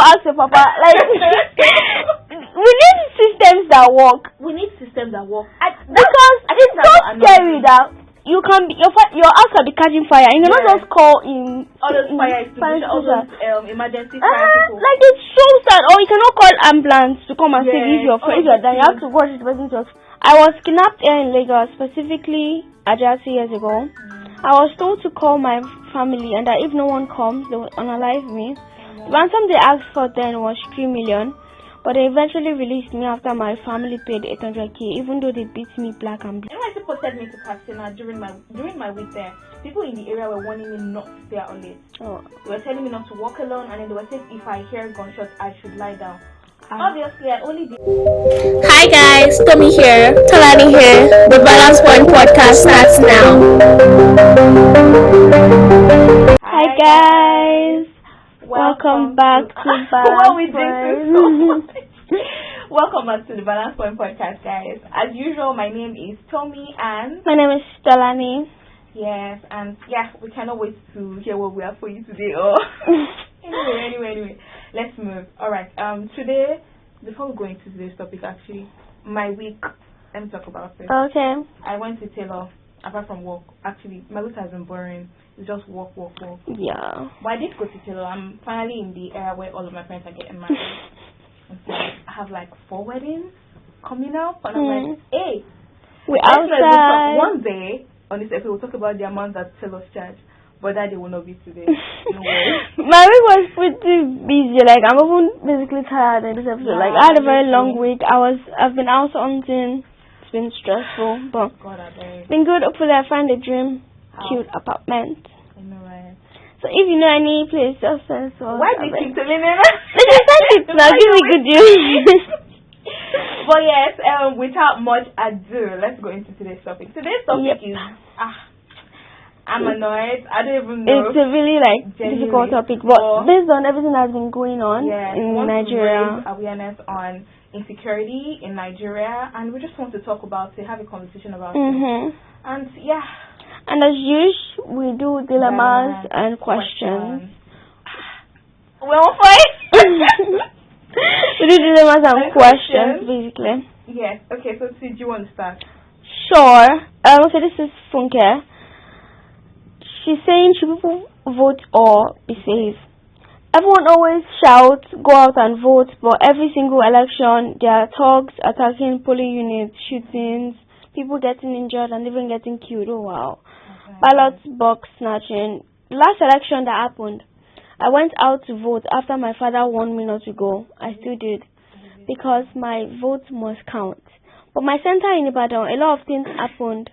ask your papa. Like, we need systems that work. Because it's so scary that you can be, your house can be catching fire and you're not just call in all those fire extinguishers, all those emergency fire people. Like, it's so sad. Or you cannot call ambulance to come and save you if your friends are dying. You have to watch this person just. I was kidnapped here in Lagos, specifically Ajah 2 years ago. I was told to call my family and that if no one comes, they will unalive me. The ransom they asked for then was 3 million. But they eventually released me after my family paid 800k, even though they beat me black and blue. You know, I posted me to Katsina during my week there. People in the area were warning me not to stay out late. Oh. They were telling me not to walk alone, and then they were saying if I hear gunshots, I should lie down. Obviously, I only did. Hi guys, Tomi here, Tolani here. The Balance Point podcast starts now. Hi guys. Welcome back to Balance Point. Welcome back to the Balance Point podcast, guys. As usual, my name is Tomi and my name is Tolani. Yes, and we cannot wait to hear what we have for you today. Oh, anyway, let's move. All right. Today, before we go into today's topic, actually, my week. Let me talk about it. Okay. I went to tailor. Apart from work, actually, my week has been boring. It's just work. Yeah. But I did go to tailor. I'm finally in the era where all of my friends are getting married. And so I have like 4 weddings coming up, and I'm like, hey, we're outside. One day on this episode, we'll talk about the amount that tailors charge. But that day will not be today. No way. My week was pretty busy. Like, I'm even basically tired in this episode. Like, I had a very long week. I've been out hunting. It's been stressful, but it's been good. Hopefully, I find a cute apartment. I know, right? So, if you know any place, just send us. Why do you keep telling me that? Send it now. Give me good news. But yes, without much ado, let's go into today's topic. Today's topic is I'm annoyed. I don't even know. It's a really difficult topic, but based on everything that's been going on in Nigeria, awareness on insecurity in Nigeria, and we just want to talk about it, have a conversation about it, and and as usual, we do dilemmas and questions. We're on fire. We do dilemmas and questions, basically. Yes. Okay. So, do you want to start? Sure. So this is Funke. She's saying, should people vote or be safe? Everyone always shouts, go out and vote, but every single election, there are thugs attacking polling units, shootings, people getting injured and even getting killed. Oh, wow. Okay. Ballot box snatching. The last election that happened, I went out to vote after my father warned me not to go. I still did, because my vote must count. But my center in Ibadan, a lot of things happened.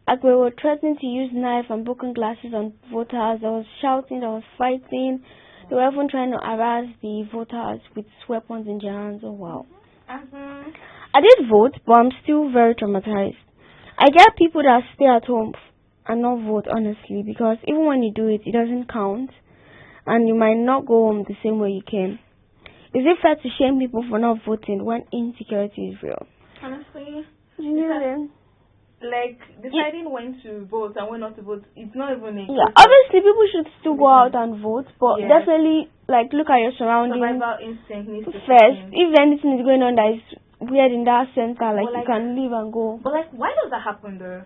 Like, we were threatening to use knife and broken glasses on voters. There was shouting, there was fighting. They were even trying to harass the voters with weapons in their hands. Oh, wow. I did vote, but I'm still very traumatized. I get people that stay at home and not vote, honestly, because even when you do it, it doesn't count. And you might not go home the same way you came. Is it fair to shame people for not voting when insecurity is real? Honestly, like, deciding when to vote and when not to vote, it's not even a obviously people should still go out and vote, but definitely, like, look at your surroundings. Survival instinct needs to first. If anything is going on that is weird in that center, like, you can leave and go. But, like, why does that happen, though?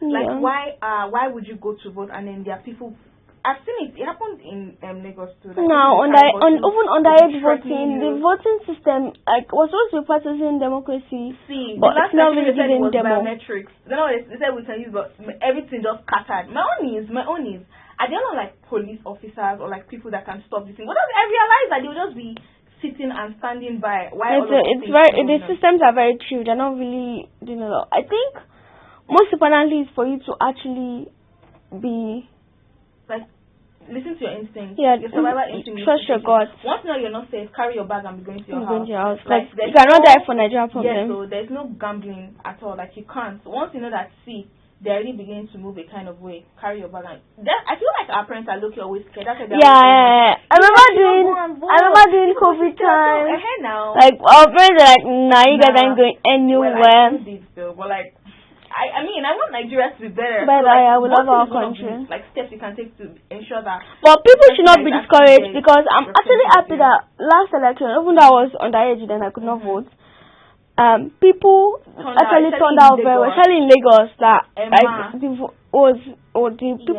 Like, why would you go to vote and then there are people... I've seen it. It happened in Lagos too. Like, now, even underage voting, the voting system was supposed to be practicing democracy. But it's not really giving demo. Biometrics. They said we can use, but everything just scattered. My own is. Are they not like police officers or like people that can stop this thing? But I realize that they'll just be sitting and standing by. The systems are very true. They're not really doing a lot. I think most importantly is for you to actually be. Like, listen to your instinct. Yeah, your survival instinct. Trust your God. Once you know you're not safe, carry your bag and be going to your house. Like, you cannot die for Nigerian problem. Yes, so there's no gambling at all. Like, you can't. Once you know that, they're really beginning to move a kind of way. Carry your bag. I feel like our parents are looking always scared. That's I remember during COVID time. Now. Like, our parents are like, nah, you guys ain't going anywhere. Well, I did though, but like, I mean, I want Nigeria to be better. But so, I would love our one of country. the, like steps you can take to ensure that. But people should not be Like, discouraged because I'm actually happy representation. that last election, even though I was underage then I could not vote. People actually turned out very well, especially in Lagos. That like the people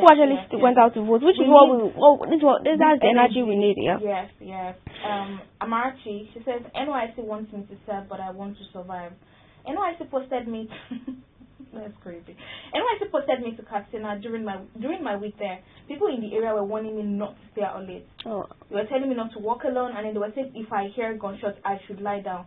actually went out to vote, which is that's the energy we need. Yeah. Yes. Amarachi, she says NYC wants me to serve, but I want to survive. NYC posted me. That's crazy. NYC posted me to Katsina during my week there. People in the area were warning me not to stay out late. Oh. They were telling me not to walk alone, and then they were saying if I hear gunshots, I should lie down.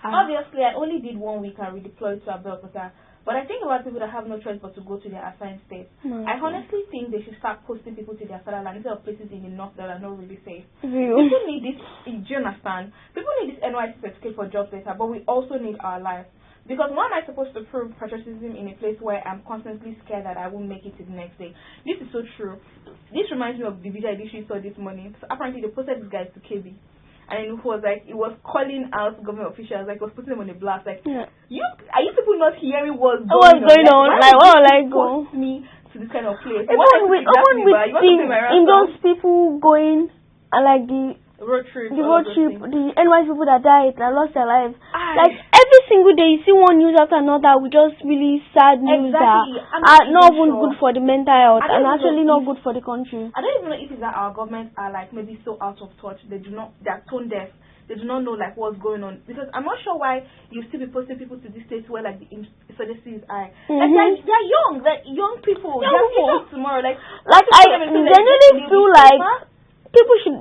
Obviously, I only did 1 week and redeployed to Abeokuta. But I think about people that have no choice but to go to their assigned states. I honestly think they should start posting people to their fatherland instead of places in the north that are not really safe. People need this, do you understand? People need this NYC certificate for job data, but we also need our lives. Because why am I supposed to prove patriotism in a place where I'm constantly scared that I won't make it to the next day? This is so true. This reminds me of the video I literally saw this morning. So apparently they posted this guy to KB. And it was calling out government officials, like, was putting them on a blast, like, are you people not hearing what's going on? Like, go me to this kind of place? Even with those people going and like the road trip, the NYC people that died, that lost their lives. Like every single day, you see one news after another with just really sad news that are not even good for the mental health and actually not good for the country. I don't even know if it's that our governments are like maybe so out of touch. They're tone deaf. They do not know like what's going on, because I'm not sure why you still be posting people to these states where like the insurgency is high. Like they're young, like young people. They're future tomorrow. Like I genuinely feel like people should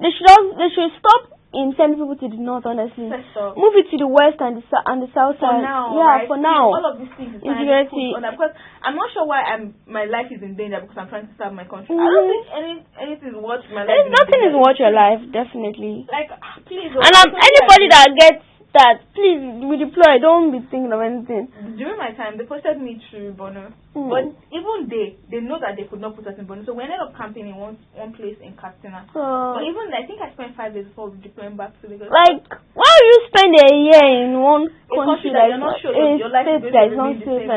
stop in sending people to the north. Honestly, move it to the west and the south side. Now, for now. All of these things is Insecurity. Because I'm not sure why my life is in danger because I'm trying to serve my country. I don't think anything is worth my life. Nothing is worth your life, definitely. Like, please. And anybody that gets that, please, we deploy. Don't be thinking of anything. During my time, they posted me to Bono, but even they know that they could not put us in Bono, so we ended up camping in one place in Katsina. But even I think I spent 5 days before deploying back to Lagos. Like, why would you spend a year in one country that you're not sure your life is that is not safe?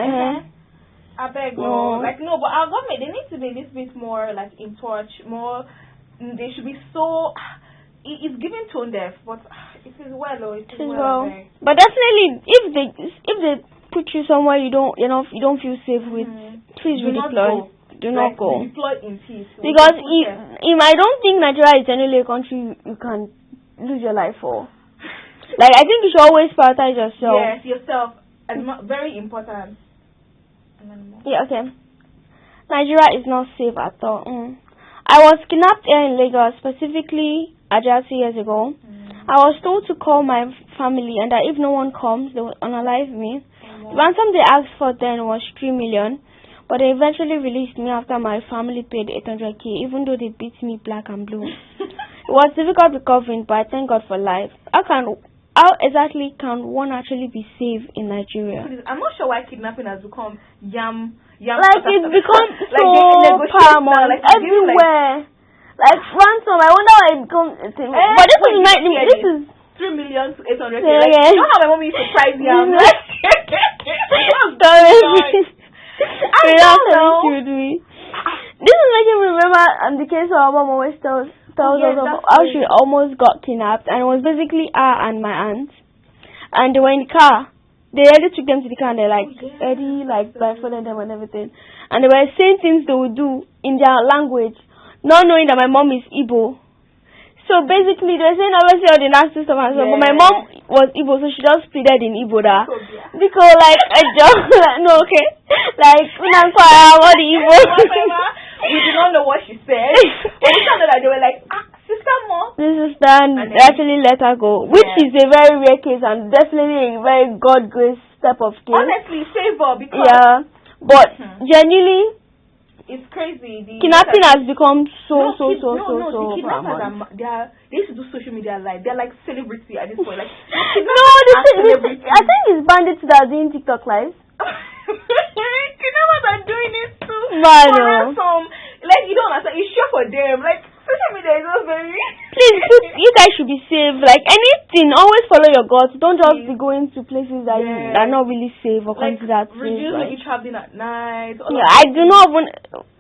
I beg, like no, but our government, they need to be a little bit more like in touch, more. They should be so. It's giving tone deaf, but it is well. But definitely, if they put you somewhere you don't feel safe with, please redeploy. Do not go. Deploy in peace. Because I don't think Nigeria is generally a country you can lose your life for. Like, I think you should always prioritize yourself. Yes, yourself. Very important. Yeah, okay. Nigeria is not safe at all. I was kidnapped here in Lagos, specifically Ajah 2 years ago. I was told to call my family and that if no one comes, they will unalive me. The ransom they asked for then was 3 million, but they eventually released me after my family paid 800k, even though they beat me black and blue. It was difficult recovering, but I thank God for life. How exactly can one actually be safe in Nigeria? I'm not sure why kidnapping has become yam. Like, it's become so paramount everywhere. Like ransom, I wonder why it becomes a thing. But this is 3 million to 800k. Yeah, like, you know how my mommy used to price yam? This is making me remember the case of our mom always tells us about how she almost got kidnapped, and it was basically her and my aunt, and they were in the car. They already took them to the car and they already blindfolded them and everything, and they were saying things they would do in their language, not knowing that my mom is Igbo. So basically they were saying obviously all the nasty stuff and stuff, but my mom was Igbo, so she just pleaded in Igbo that because no, okay, like all the Igbo. We did not know what she said. But we found out that they were like, sister Mo. This is done. They actually let her go, which is a very rare case and definitely a very God grace type of case. Honestly, favor because but genuinely, it's crazy. Kidnapping has become so the kidnappers they used to do social media live. They're like celebrity at this point. Like I think it's bandits that are doing TikTok live. Kidnappers are doing it too. Like, you don't understand. It's sure for them. Like, social media is not very. Please, you guys should be safe. Like anything, always follow your guts. Don't just be going to places that are not really safe or considered safe. Reduce maybe traveling at night. Yeah, I do not even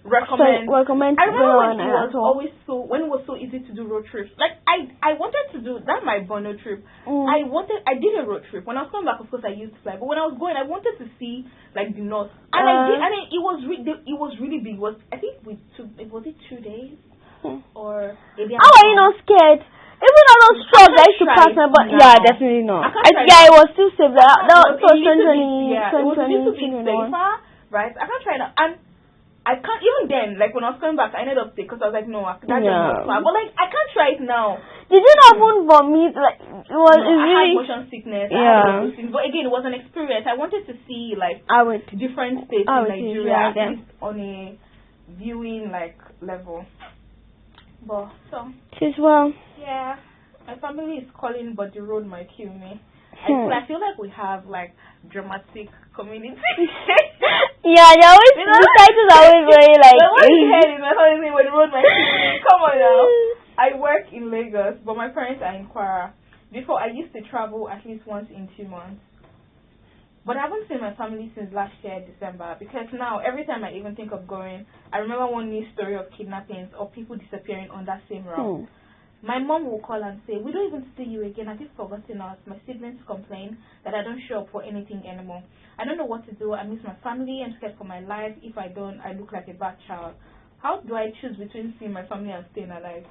recommend. I remember when it was so easy to do road trips. Like I wanted to do that my Bono trip. I did a road trip. When I was coming back, of course I used to fly. But when I was going, I wanted to see like the north, and I did. And it was really big. I think was it 2 days or a day? How are you not scared? Even though those trucks I used to pass my, but yeah, definitely not. It was still safe. That was 2020. It was a little bit safer, right? I can't try that, and I can't even then. Like when I was coming back, I ended up sick because I was like, no, that's not far. But like, I can't try it now. Did you not even vomit? Like I had motion sickness. Yeah. But again, it was an experience. I wanted to see like different states in Nigeria, at least on a viewing like level. But so. Yeah, my family is calling, but the road might kill me. I feel like we have like dramatic community. Yeah, the titles are always very like. What you heard is my family saying, "When the road might kill me." Come on now. I work in Lagos, but my parents are in Kwara. Before I used to travel at least once in 2 months. But I haven't seen my family since last year, December, because now every time I even think of going, I remember one news story of kidnappings or people disappearing on that same route. My mom will call and say, "We don't even see you again. Have you forgotten us?" My siblings complain that I don't show up for anything anymore. I don't know what to do. I miss my family. I'm scared for my life. If I don't, I look like a bad child. How do I choose between seeing my family and staying alive?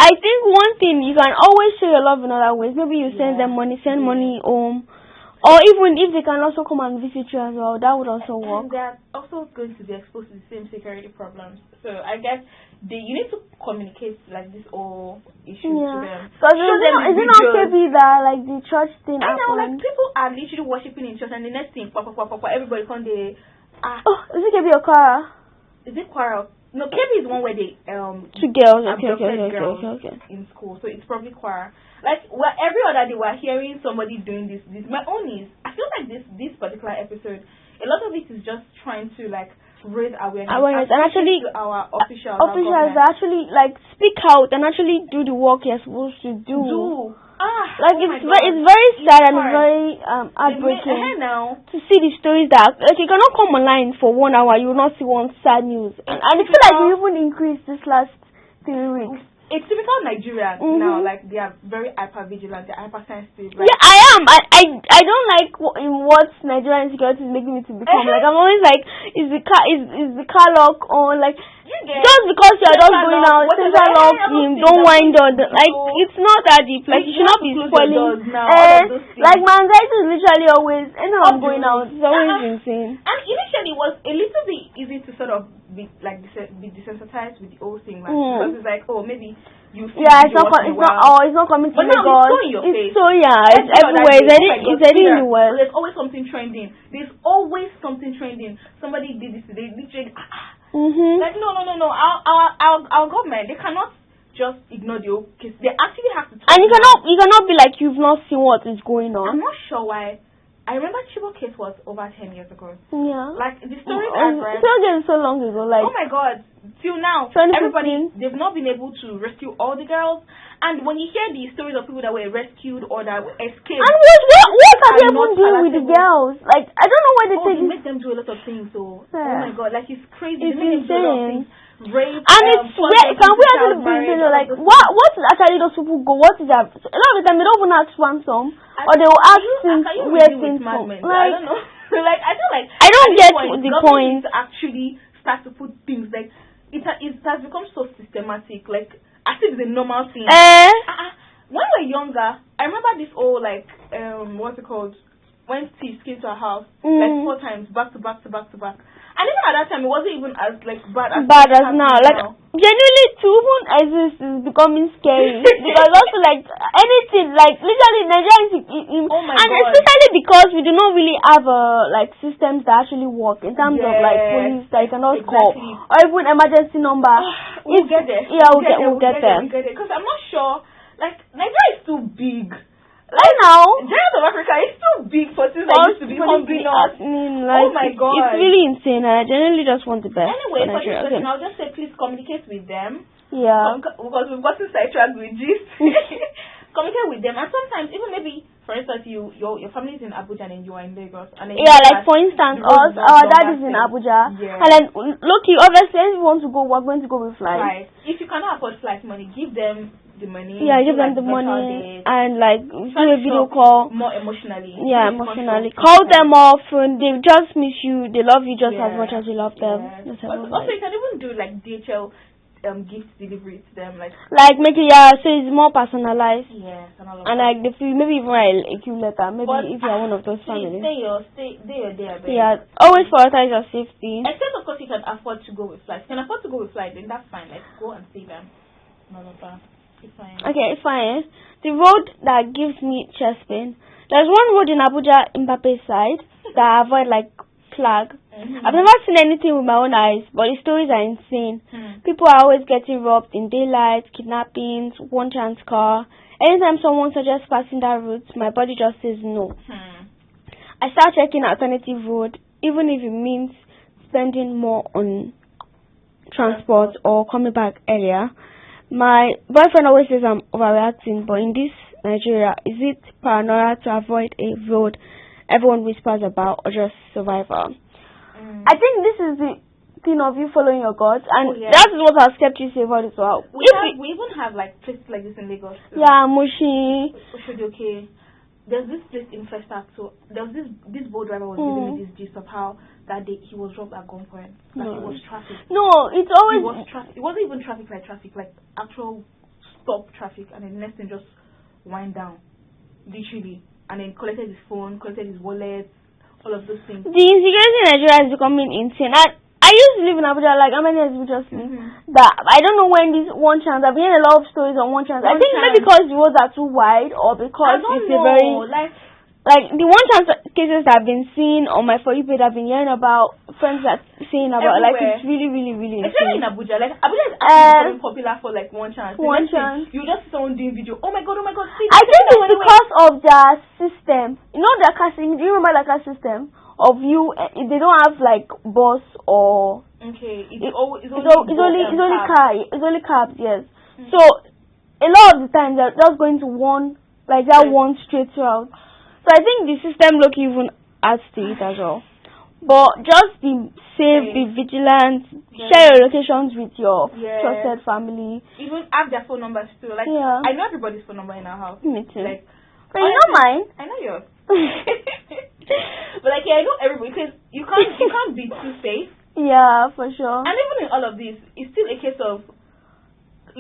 I think one thing, you can always show your love in other ways. Maybe you send them money, money home. Or even if they can also come and visit you as well, that would also work. And they're also going to be exposed to the same security problems. So I guess you need to communicate like this whole issue to them. Because is it not maybe that like the church thing happened? I know, like people are literally worshiping in church, and the next thing, everybody come there. Is it maybe a Kwara? Is it Kwara? No, KB is one where they 2 girls. Okay. In school, so it's probably Kwara. Like every other day we're hearing somebody doing this. My own is, I feel like this particular episode, a lot of it is just trying to like raise awareness and actually our officials actually like speak out and actually do the work you're supposed to do. It's very sad and very heartbreaking to see the stories that like you cannot come online for 1 hour, you will not see one sad news, and I feel like we even increased this last 3 weeks. It's typical Nigerian now, like they are very hyper vigilant, they're hyper sensitive. Right? Yeah, I am. I don't like what Nigerian security is making me to become. Like I'm always like, is the car lock on? Like just because you're just going out, central lock him, don't wind on. Like it's not that deep. Like you should not be spoiling. Like my anxiety is literally always. Anytime I'm going out, it's always insane. And initially it was a little bit easy to sort of be desensitized with the whole thing, like because it's like, oh, maybe you see it's not coming to Lagos. It's so it's everywhere. It's anywhere. There's always something trending. Somebody did this today. Literally, like no. Our government, they cannot just ignore the whole case. They actually have to. And you cannot be like you've not seen what is going on. I'm not sure why. I remember Chibo case was over 10 years ago. Yeah. Like, the stories I've read... so long ago, like... Oh my god. Till now, everybody, they've not been able to rescue all the girls. And when you hear the stories of people that were rescued or that escaped... And what are they even doing with the girls? Like, I don't know why they take... They make them do a lot of things, so... Yeah. Oh my god, like, it's crazy. It's insane. Rape, and it's can we actually be like what is actually those people go? What is that? A lot of the time they don't even ask ransom, or they will ask things weird things. Like I don't know. Like I feel like I don't get the point. To actually start to put things like it has become so systematic, like as if it's a normal thing. When we were younger, I remember this old like what's it called? When thieves came to our house like 4 times back to back. And even at that time, it wasn't even as like bad as now. Like genuinely, to even exist is becoming scary because also like anything like literally Nigerians, and especially because we do not really have like systems that actually work in terms of like police that you cannot call or even emergency number. We'll get there. Yeah, we'll get there. Because I'm not sure. Like Nigeria is too big. Like now, Giant of Africa is too big for things that used to be humbling us. Oh my god. It's really insane. I genuinely just want the best. Anyway, for this question, I'll just say please communicate with them. Yeah. Because we've gotten sidetracked with this. Communicate with them, and sometimes even maybe, for instance, your family is in Abuja and you are in Lagos, and then like for instance, our dad is in Abuja, and then look, obviously, if you want to go, we're going to go with flight. Right. If you cannot afford flight money, give them the money. Yeah, give them the money, and like do a video call. More emotionally. Yeah, emotionally. Call them off, and they just miss you. They love you just as much as you love them. Also, you can even do like DHL. Gift delivery to them, like make it, so it's more personalized. Yes, and like maybe even write a cute letter. Maybe if you are one of those families. Stay there. Yeah, always prioritize your safety. Except of course you can afford to go with flight. If you can afford to go with flight, then that's fine. Like go and see them. None of that. It's fine. Okay, it's fine. The road that gives me chest pain. There's one road in Abuja, Mbappe side, that I avoid like flag. I've never seen anything with my own eyes, but the stories are insane. People are always getting robbed in daylight, kidnappings, one chance car. Anytime someone suggests passing that route, my body just says no. I start checking alternative road, even if it means spending more on transport or coming back earlier. My boyfriend always says I'm overreacting, but in this Nigeria, is it paranoia to avoid a road everyone whispers about, or just survival? I think this is the thing of you following your God, and that is what has kept you safe all this while. We even have like places like this in Lagos. Yeah, Mushi. Okay. There's this place in Festac, so there was this boat driver was giving me this gist of how that day he was robbed at gunpoint. Like it was traffic. No, it's always it wasn't even traffic, like actual stop traffic, and then the next thing just wind down, literally, and then collected his phone, collected his wallet. All of those things. The insecurity in Nigeria is becoming insane. I used to live in Abuja, like how many years we just live? That I don't know when this one chance. I've heard a lot of stories on one chance. I think maybe because the roads are too wide, or because it's a very like the one chance cases that I've been seeing on my For You page, I've been hearing about friends that saying about everywhere. Like it's really insane. Especially in Abuja, like Abuja is actually becoming popular for like one chance. One chance. You just see someone doing video. Oh my god. See, I think it's because of their system. You know their car system. Do you remember the car system of you? They don't have like bus or. Okay. It's only car. It's only cabs. Yes. So a lot of the time they're just going to one straight route. So I think the system look even adds to it as well. But just be safe, be vigilant, share your locations with your trusted family. Even have their phone numbers too. Like I know everybody's phone number in our house. Me too. Like, but you know mine. I know yours. But like I know everybody, because you can't be too safe. Yeah, for sure. And even in all of this, it's still a case of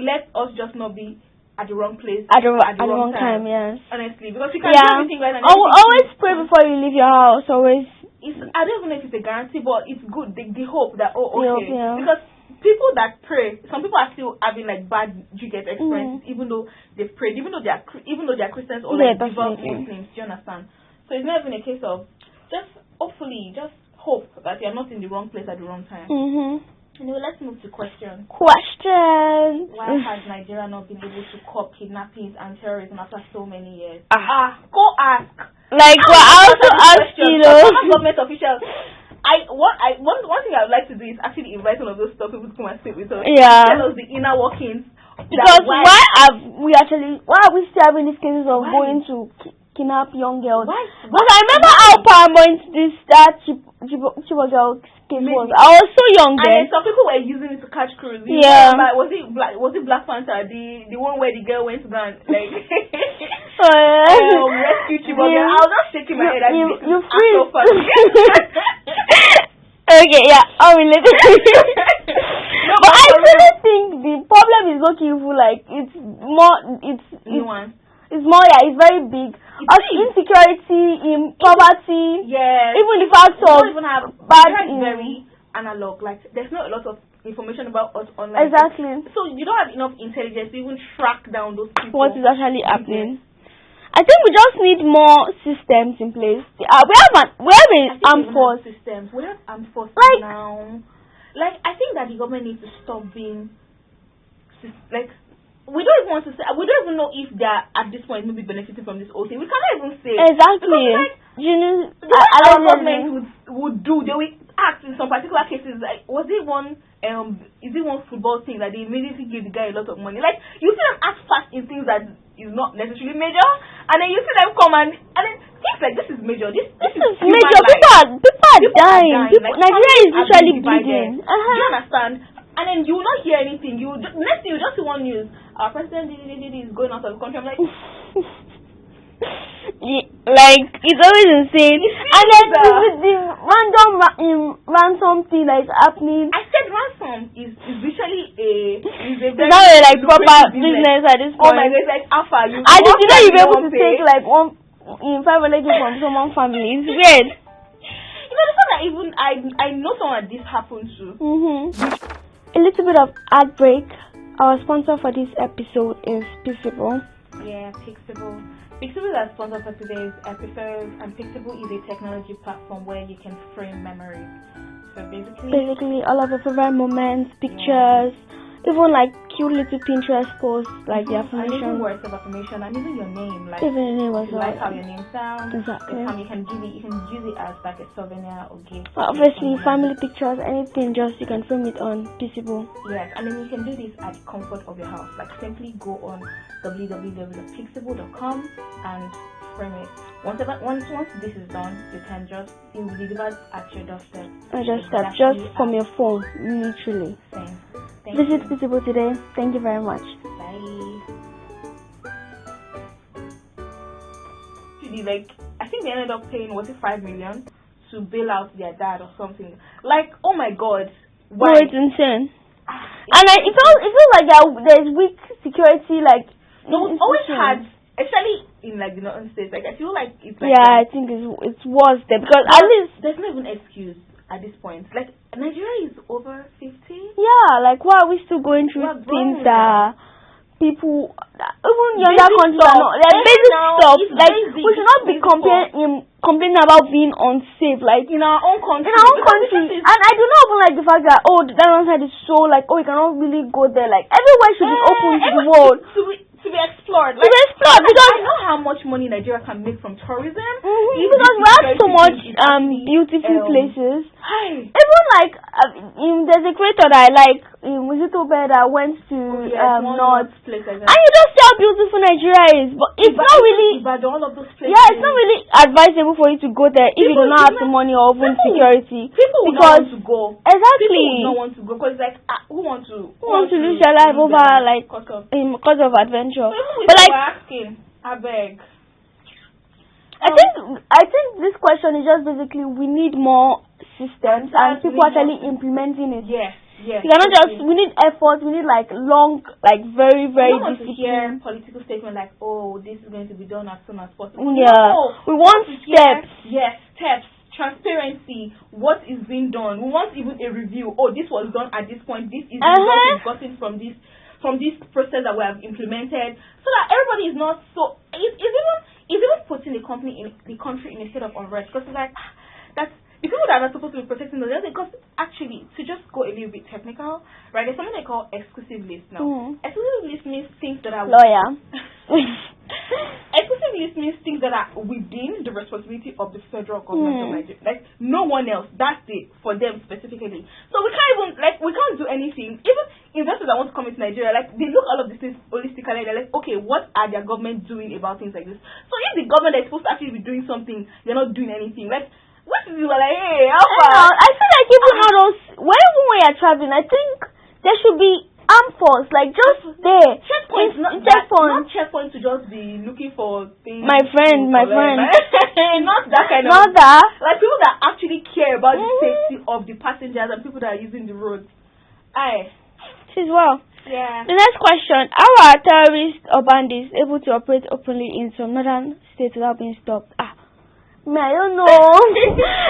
let us just not be at the wrong place at the wrong time. Yes. Honestly, because you can do everything right. Always pray before you leave your house. Always. I don't even know if it's a guarantee, but it's good. They hope that because people that pray, some people are still having like bad experiences, even though they've prayed, even though they're Christians or like devout Muslims. Do you understand? So it's not even a case of just hope that you're not in the wrong place at the wrong time. Anyway, let's move to questions. Why has Nigeria not been able to curb kidnappings and terrorism after so many years? Go ask. Like, I also ask you, government officials. One thing I would like to do is actually invite one of those top people to come and sit with us. Yeah. Tell us the inner workings. Because why are we still having these cases of going to kidnap young girls? Because I remember how paramount that Chibok girl case was. I was so young then. And some people were using it to catch crews. Yeah. Was it Black Panther? The one where the girl went to go and like rescue Chibok girl. I was just shaking my head. You free. So funny. Okay, yeah, I'll relate. But I really think the problem is not evil. Like it's nuance. It's more, it's very big. Insecurity, in poverty, even the fact of bad. Very analog. Like there's not a lot of information about us online. Exactly. So you don't have enough intelligence to even track down those people. What is actually happening? I think we just need more systems in place. We have an armed force. Systems. We have armed forces now. Like I think that the government needs to stop being like. We don't even want to say. We don't even know if they are at this point maybe benefiting from this whole thing. We cannot even say. Exactly. Because, our government would do. They will act in some particular cases. Like was it one is it one football thing that they immediately give the guy a lot of money? Like, you see them act fast in things that is not necessarily major, and then you see them come and then things like this is major. This is major. People are dying. Like, Nigeria is literally bleeding. Do you understand? And then you will not hear anything. Next thing you just see one news. Our president is going out of the country. I'm like. Like, it's always insane. And then the random ransom thing that is happening. I said ransom is literally a very now like proper business at this point. Oh my God, it's like alpha. And you know you'll be able to take like one in 500 from someone's family. It's weird. You know the fact that even I know someone that this happened to. A little bit of heartbreak. Our sponsor for this episode is Pixable. Yeah, Pixable. Pixable is our sponsor for today's episode, and Pixable is a technology platform where you can frame memories. So basically all of your favorite moments, pictures, even like cute little Pinterest posts, like the affirmation. And even words of affirmation, and even your name. Like, even your name was like how your name sounds. Exactly. You can use it as like a souvenir or gift. Obviously, family pictures, anything, just you can frame it on Pixable. Yes, and then you can do this at the comfort of your house. Like, simply go on www.pixable.com and frame it. Once this is done, you can it will be delivered at your doorstep. Just from your phone, literally. Visit Pixable today. Thank you very much. Bye. Like, I think they ended up paying, was it 5 million to bail out their dad or something. Like, oh my God. Why? Oh, it's insane. And it feels like there's weak security, like. No, it's always had, especially in like the northern states. Like, I feel like it's like. Yeah, I think it's worse there because at least there's not even an excuse at this point. Like, Nigeria is over 50. Yeah, like why are we still going through things that people, even younger countries are not, like basic stuff. Like, we should not be complaining about being unsafe. Like in our own country. And I do not even like the fact that that one side is so like you cannot really go there. Like everywhere should be open to the world. To be explored. Like, because I know how much money Nigeria can make from tourism. Because we have so much beautiful places. Even like there's a creator that I like, Muzito Bear, that went to North, and you just see how beautiful Nigeria is. But it's not really. All of those places. Yeah, it's not really advisable for you to go there if you do not have the money or even security. People will not want to go. Exactly. People will not want to go because like who wants to lose their life over like because of adventure. But like asking, I beg. I think this question is just basically we need more systems and people actually implementing it. Yes. You cannot just, we need effort, we need like long, like very, very disciplined. Political statement like, oh, this is going to be done as soon as possible. Yeah. No, we want steps. Yes, steps. Transparency, what is being done. We want even a review. Oh, this was done at this point. This is what we've gotten from this process that we have implemented, so that everybody is not so. It's even putting the country in a state of unrest, because it's like that's the people that are supposed to be protecting the other. Because actually, to just go a little bit technical, right? There's something they call exclusive list now. Exclusive list means things that are lawyer. Exclusive list means things that are within the responsibility of the federal government of Nigeria. Like no one else. That's it for them specifically. So we can't do anything. Even investors that want to come into Nigeria, like they look all of these things holistically. They're like, okay, what are their government doing about things like this? So if the government is supposed to actually be doing something, they're not doing anything. Like what is it like? Hey, I feel like even those wherever we are traveling, I think there should be armed force, like just there. Checkpoints, not checkpoints to just be looking for things. My friend. Not that kind of. Not that. Like people that actually care about the safety of the passengers and people that are using the roads. As well. Yeah. The next question: how are terrorists or bandits able to operate openly in some northern states without being stopped? I don't know.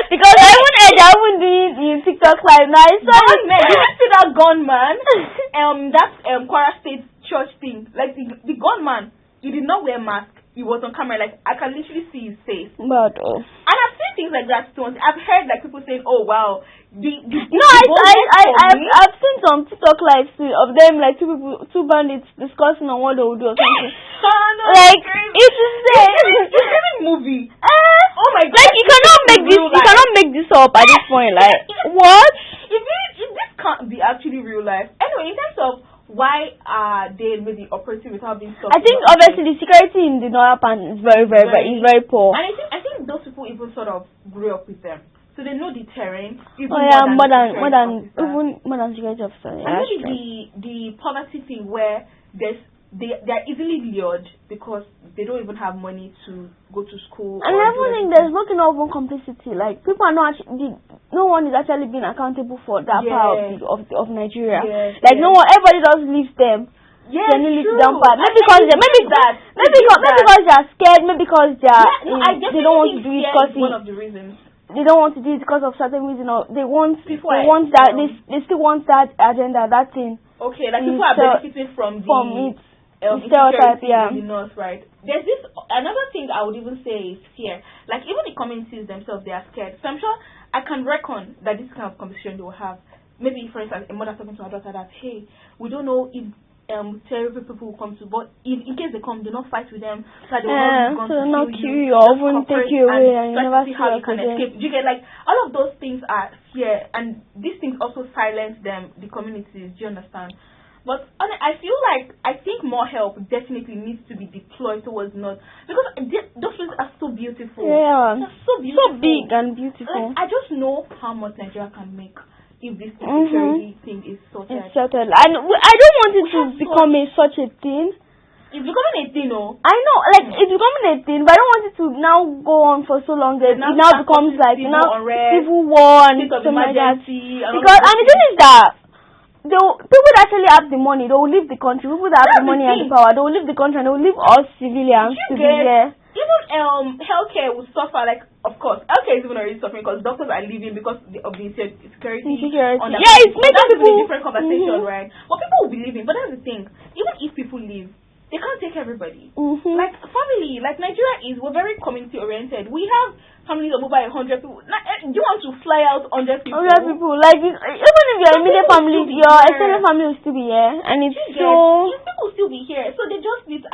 Because I haven't doing in TikTok live now. Did you see that gunman? That Kwara State church thing. Like the gunman, he did not wear mask. He was on camera. Like I can literally see his face. But and I've seen things like that too. I've heard like people saying, "Oh wow." I've seen some TikTok lives of them, like two bandits discussing on what they will do or something. Like it's insane. It's a movie. Oh my God! Like you cannot make this up at this point. Like what? If this can't be actually now being stopped. I think obviously the security in the northern part is very poor. And I think those people even sort of grew up with them, so they know the terrain. Even more than security officers. And maybe the poverty thing where they are easily lured because they don't even have money to go to school. And I think there's no kind of complicity. Like people are not actually, no one is actually being accountable for that part of Nigeria. No one, everybody just leaves them. Yes, true. Maybe because they are scared. Maybe because they don't want to do it because one of the reasons. They don't want to do it because of certain reason, or they still want that agenda, that thing. Okay, like people are benefiting from it. Stereotype, in the north, right? There's this another thing I would even say is fear. Like even the communities themselves, they are scared. So I'm sure I can reckon that this kind of conversation they will have. Maybe for instance, a mother talking to her daughter that, hey, we don't know if terrible people will come to, but in case they come, do not fight with them. So they will not kill you or even take you away and you never see how you can escape. You get like all of those things are fear, and these things also silence them, the communities. Do you understand? But I think more help definitely needs to be deployed towards North, because those places are so beautiful. Yeah, they're so beautiful, so big and beautiful. Like, I just know how much Nigeria can make if this insecurity thing is sorted. It's settled. And I don't want it to become such a thing. It's becoming a thing, no? I know, like it's becoming a thing, but I don't want it to now go on for so long that it now becomes like civil war and something like that. Because and the thing is that people that actually have the money, they will leave the country. People that have the money and the power, they will leave the country and they will leave us civilians to be there. Even healthcare will suffer. Like, of course, healthcare is even already suffering because doctors are leaving because of the security. Yeah, it's making people a different conversation, right? But people will be leaving. But that's the thing. Even if people leave, they can't take everybody. Like family, like Nigeria we're very community oriented. We have families of over 100 people. Now, do you want to fly out 100 people? 100 people. Like even if your immediate family, your extended family will still be here, and it's people will still be here. So they just need to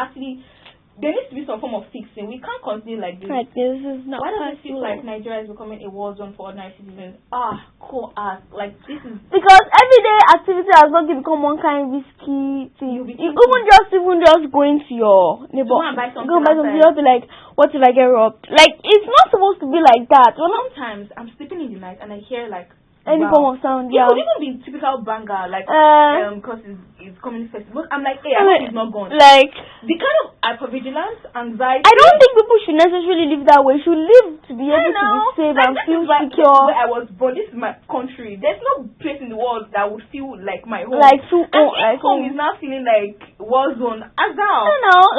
there needs to be some form of fixing. We can't continue like this. Like this is not. Why does it feel like Nigeria is becoming a war zone for ordinary citizens? Like this is because everyday activity has not become one kind of risky thing. Even just going to your neighbor, go and buy something. You have to like, what if I get robbed? Like it's not supposed to be like that. Sometimes I'm sleeping in the night and I hear like any form of sound. It could even be typical banger, like because it's communist festival. I'm like, hey, I hope it's not gone. Like the kind of hypervigilance, anxiety. I don't think people should necessarily live that way. Should live to be able to be safe and feel secure. Where I was born, this is my country. There's no place in the world that would feel like my home. Like home is now feeling like war zone. As now,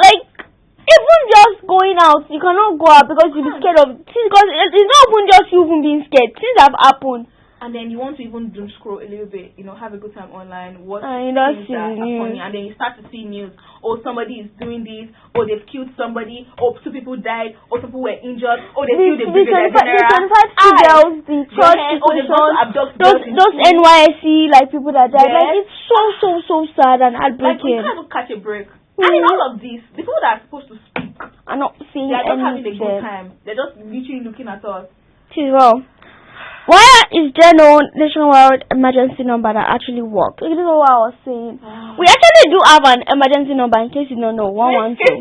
like. Even just going out, you cannot go out because you'll be scared of things. Because it's not even just you even being scared. Things have happened. And then you want to even doom scroll a little bit, have a good time online, watch things that are funny, and then you start to see news. Oh, somebody is doing this, or they've killed somebody, or 2 people died, or 2 people were injured, or they killed the brigadier general. The church those NYSC like people that died. Yes. Like it's so sad and heartbreaking. Like we can't catch a break. And in all of this, the people that are supposed to speak are not saying anything. They're just having a anything. good time. They're just literally looking at us. Well, why is there no nationwide emergency number that actually works? This is what I was saying. We actually do have an emergency number in case you don't know. 112. It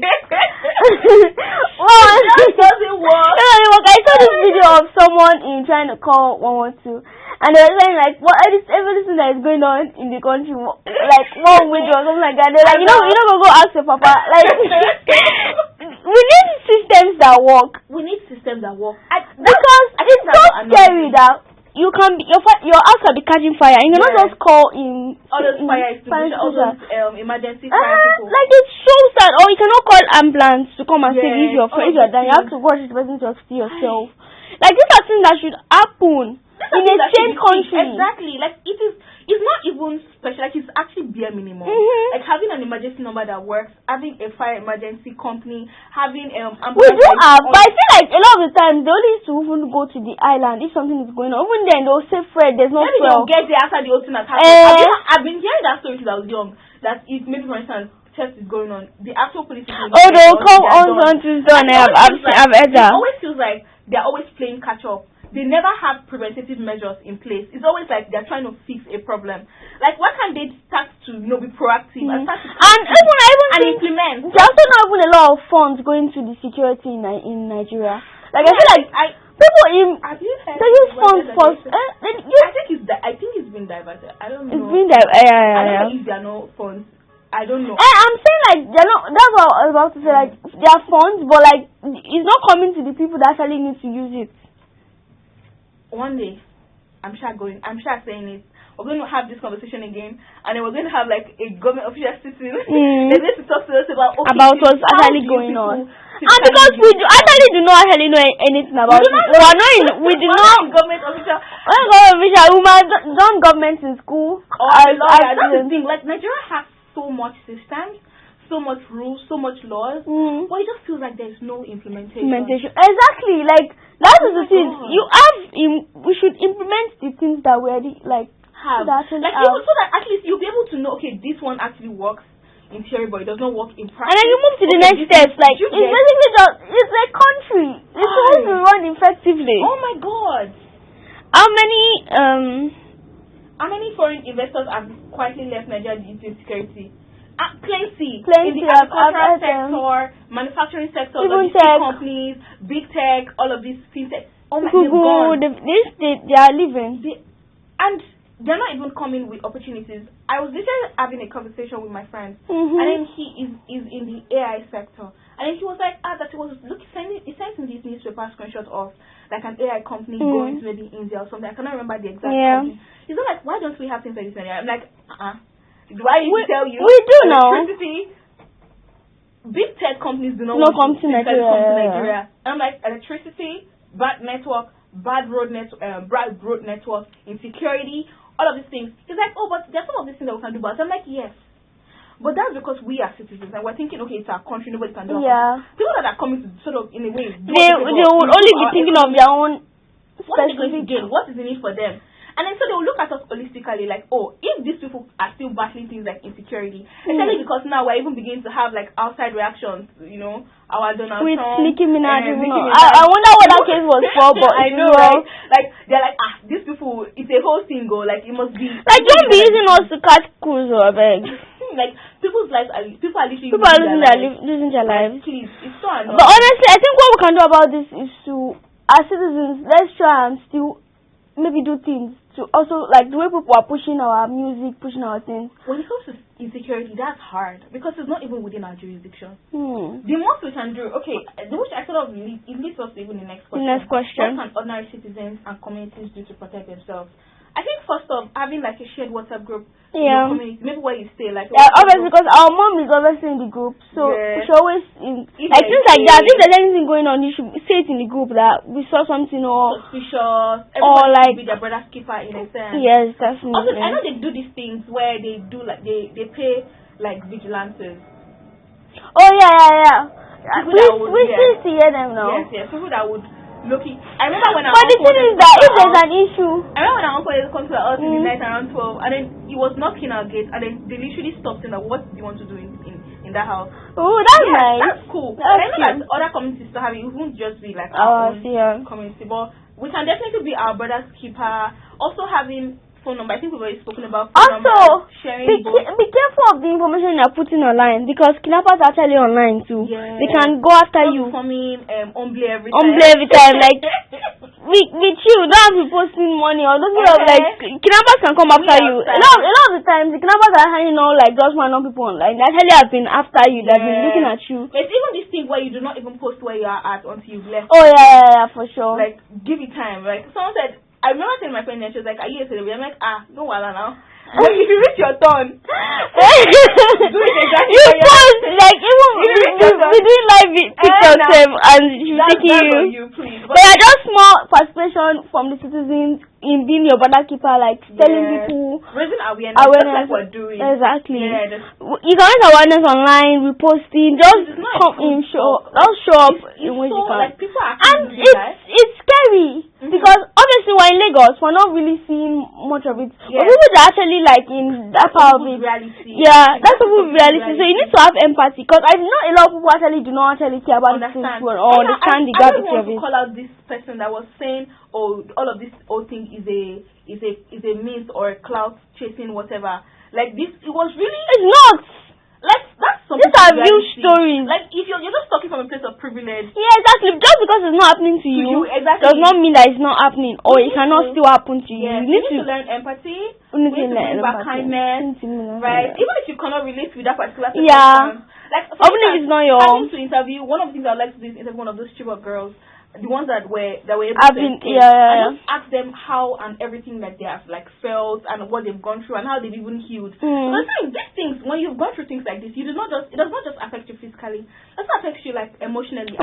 just doesn't work. I saw this video of someone trying to call 112. And they were saying like, what everything that is going on in the country, like 1 week or something like that. They're like, go ask your papa. Like, we need systems that work. Because it's so scary that you can be, your house can be catching fire, and you cannot just call in all those fire extinguishers, all those emergency fire people. Like it's so sad. Or you cannot call ambulance to come and save if you're dying. You have to watch the person to see yourself. Like these are things that should happen in a same country. Exactly. Like it's not even special. Like it's actually bare minimum. Like having an emergency number that works, having a fire emergency company, having we do have, but I feel like a lot of the time they only used to even go to the island if something is going on. Even then they'll say Fred, there's no maybe fuel. They'll get there after the whole thing has happened. I've been hearing that story since I was young. That if maybe for instance test is going on, the actual police they'll come on to done. I've heard that. It always feels like they're always playing catch up. they never have preventative measures in place. It's always like they're trying to fix a problem. Like, why can't they start to, be proactive and start to implement? There's also not even a lot of funds going to the security in Nigeria. Like, I feel like people they use funds for. I think it's been diverted. I don't know. It's been diverted. I don't know if there are no funds. I don't know. I'm saying like they're not. That's what I was about to say. Like there are funds, but like it's not coming to the people that actually need to use it. One day, I'm sure saying it. We're going to have this conversation again, and then we're going to have like a government official sitting. They're going to talk to us about what's actually going on. And because we do not actually know anything about it. We do not. Government official. We done government in school. That's the thing. Like Nigeria has so much systems, so much rules, so much laws, but it just feels like there's no implementation. Exactly. Like that is the thing. We should implement the things that we already have. So that at least you'll be able to know, okay, this one actually works in theory, but it does not work in practice. And then you move to the next step. Like it's basically it's a country. It's supposed to run effectively. Oh my God! How many foreign investors have quietly left Nigeria due to insecurity? Plenty. In the agricultural sector, manufacturing sector, logistic companies, big tech, all of these fintech. Oh my God! They are leaving. And they're not even coming with opportunities. I was literally having a conversation with my friend, and then he is in the AI sector, and then he was like, that he was sending these newspaper screenshots of like an AI company going to maybe India or something. I cannot remember the exact company. He's not like, why don't we have things like this in Nigeria? I'm like, do I need to tell you? We do know. Big tech companies do not come to Nigeria. And I'm like, electricity, bad network, bad road network, insecurity, all of these things. He's like, but there's some of these things that we can do. But I'm like, yes. But that's because we are citizens and we're thinking, okay, it's our country, nobody can do it. Yeah. People that are coming to sort of, in a way, they will only be thinking of their own specific gain. What is the need for them? And then so they will look at us holistically like, if these people are still battling things like insecurity, especially because now we're even beginning to have like outside reactions, our Donald with Trump. Nicki Minaj. I wonder what that case was for, but I know, right? Like, they're like, these people, it's a whole thing, like, it must be. Like, don't be using us to catch crews or beg. Like, people's lives people are literally losing their lives. Please, it's so annoying. But honestly, I think what we can do about this is to, as citizens, let's try and still maybe do things to also, like, the way people are pushing our music, pushing our things. When it comes to insecurity, that's hard because it's not even within our jurisdiction. The most we can do, which I sort of it leads us to even the next question. What can ordinary citizens and communities do to protect themselves? I think first off, having like a shared WhatsApp group in your community, maybe where you stay, like obviously because our mom is obviously in the group, so she always things like that. If there's anything going on, you should say it in the group that we saw something or suspicious, or like be their brother's keeper in a sense. Yes, definitely. Also, I know they do these things where they do like they pay like vigilantes. Oh yeah. We still see them now. Yes, people that would. I remember when but the thing is that if there's an issue, I remember when our uncle come to us in the night around 12, and then he was knocking our gate, and then they literally stopped him like, what do you want to do in that house? Oh, that's nice. That's cool. I know that other communities still have it. It won't just be like our own community, but we can definitely be our brother's keeper. Also having phone number. I think we've already spoken about phone number. Sharing be careful of the information you're putting online because kidnappers are actually online too. Yeah. They can go after you. Coming, Omble every time. Like with you, don't have to be posting money or don't like kidnappers can come after you. A lot of the times the kidnappers are hanging out like just random people online. They actually have been after you. They've been looking at you. It's even this thing where you do not even post where you are at until you've left. Oh yeah, for sure. Like give it time. Like someone said. I remember telling my friend and she was like, are you yesterday? I'm like, no wala now. But if you reach your turn, do it exactly. You post like even we do live pictures and she's taking you. There are just small participation from the citizens in being your brother keeper, like telling people, raising awareness, like we're doing. Exactly. Yeah, you can raise awareness online, reposting, just come in, show up in which you can. Like people are and it's scary. Because obviously we're in Lagos, we're not really seeing much of it. Yes. But people that actually like in that part of it. Reality. Yeah, that's people's reality. So you need to have empathy, because I know a lot of people actually do not actually care about this or understand the gravity of it. I don't want to call out this person that was saying, oh, all of this whole thing is a myth or a clout chasing whatever. Like this, it was really. It's not. Like that's something. These are real stories. Like if you're just talking from a place of privilege. Yeah, exactly. Just because it's not happening to you exactly. does not mean that it's not happening, or it cannot still happen to you. Yeah, You need to learn empathy. You need to learn back kindness, right? Even if you cannot relate with that particular person. Yeah. Like even if it's not your. Having to interview, one of the things I would like to do is interview one of those Chibok girls. The ones that were able to escape. And just ask them how and everything that they have like felt and what they've gone through and how they've even healed. But these things, when you've gone through things like this, it does not just affect you physically. It also affects you like emotionally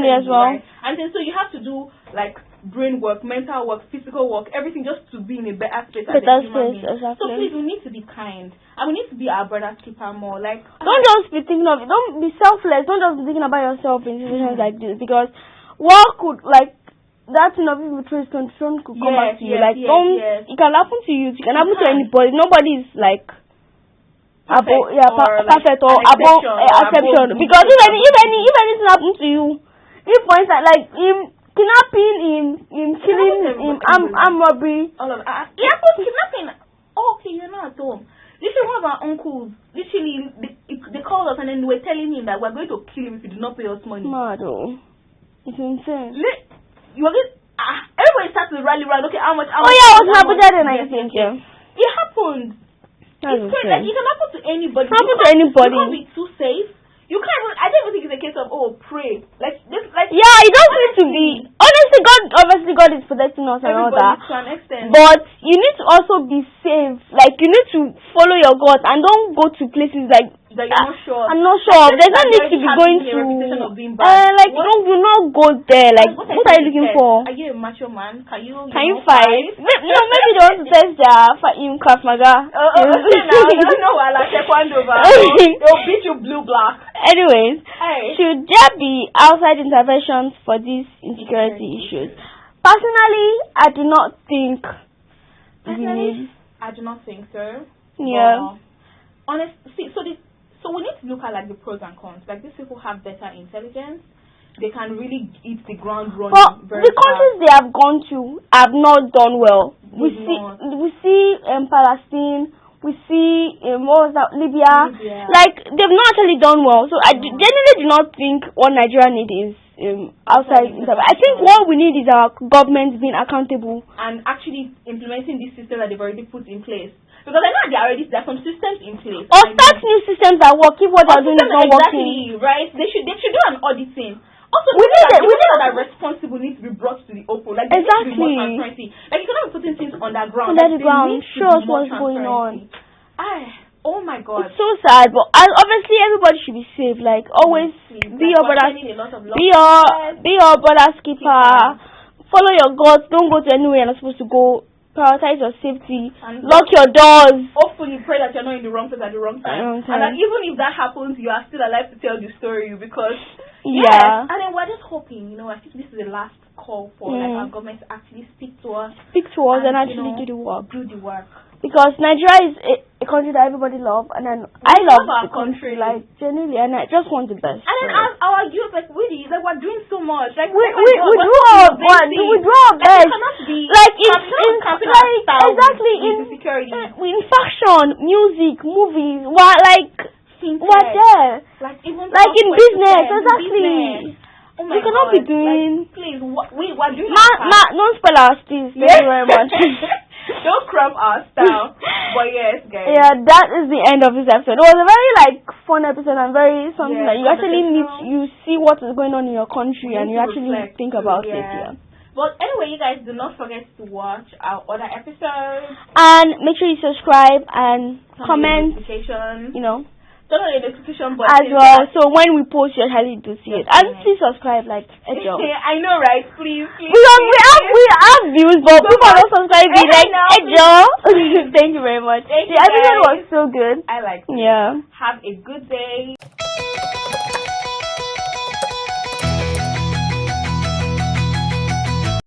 as well. Right? And then so you have to do like brain work, mental work, physical work, everything just to be in a better space as a human being. Exactly. So please, we need to be kind and we need to be our brother's keeper more. Like don't just be thinking of it. Don't be selfless. Don't just be thinking about yourself in situations like this, because what could like that thing of people trace control could come back to you. It can happen to you. It can happen to anybody. Nobody is like perfect or above exception. Because if anything happens to you, if for instance like him kidnapping, him killing, him armed robbery, all of kidnapping. Oh, okay, you're not at home. Literally, one of our uncles, they called us and then they were telling him that we're going to kill him if you do not pay us money. Mad, it's insane. Everybody started to rally around. Okay, how much? I was in Abuja then, I think. Yeah. It happened. It's crazy. Like, it can happen to anybody. You can't be too safe. You can't even. I don't even think it's a case of pray. Like this. Yeah, it doesn't need to be. Honestly, God is protecting us and all that. To an extent. But you need to also be safe. Like you need to follow your God and don't go to places like that you're not sure. I'm not sure. There's no need to be going to. Do not go there. Like what are you looking for? Are you a macho man? Can you fight? No, maybe they want to test their fighting Krav Maga. I don't know. Like taekwondo, they'll beat you blue black. Anyways, should there be outside interventions for these insecurity issues? Personally, I do not think. I do not think so. Yeah. Honestly, so we need to look at like the pros and cons. Like these people have better intelligence. They can really hit the ground running. But the countries they have gone to have not done well. We see Palestine. We see Libya. Like they've not actually done well. So I genuinely do not think what Nigeria needs is outside intervention. I think what we need is our government being accountable and actually implementing this system that they've already put in place. Because I know there are some systems in place. Or start new systems that work if what they're doing is not working. Right? They should do an auditing. Also, we that are responsible need to be brought to the open. Like, there needs to be more transparency. Like, you cannot be putting things underground. Show us what's going on. Oh my God. It's so sad, but obviously everybody should be safe. Like, always be your brother's keeper. Follow your God. Don't go to anywhere you're not supposed to go. Prioritize your safety. And lock your doors. Hopefully, pray that you're not in the wrong place at the wrong time. And that even if that happens, you are still alive to tell the story because. Yeah. And then we're just hoping, I think this is the last call for like our government to actually speak to us. And actually do the work. Because Nigeria is a country that everybody loves, and then I love our the country, like genuinely, and I just want the best. And then our youth, like really, like we're doing so much. Like we do our best. Like in fashion, music, movies, we're there. Like even in business, exactly. Oh my we cannot God. be doing. Like, please, we're doing. Don't spell our steals. Thank you very much. Don't crumb our style. But yes, guys. Yeah, that is the end of this episode. It was a very fun episode and very something that you actually you see what is going on in your country and you actually think about it. Yeah. But anyway, you guys do not forget to watch our other episodes. And make sure you subscribe and comment. Turn on the notification button as well. So when we post, you actually do see it. And please subscribe, I know, right? Please. Because we have views, but people don't subscribe. Thank you very much. The episode was so good. I like it. Yeah. Have a good day.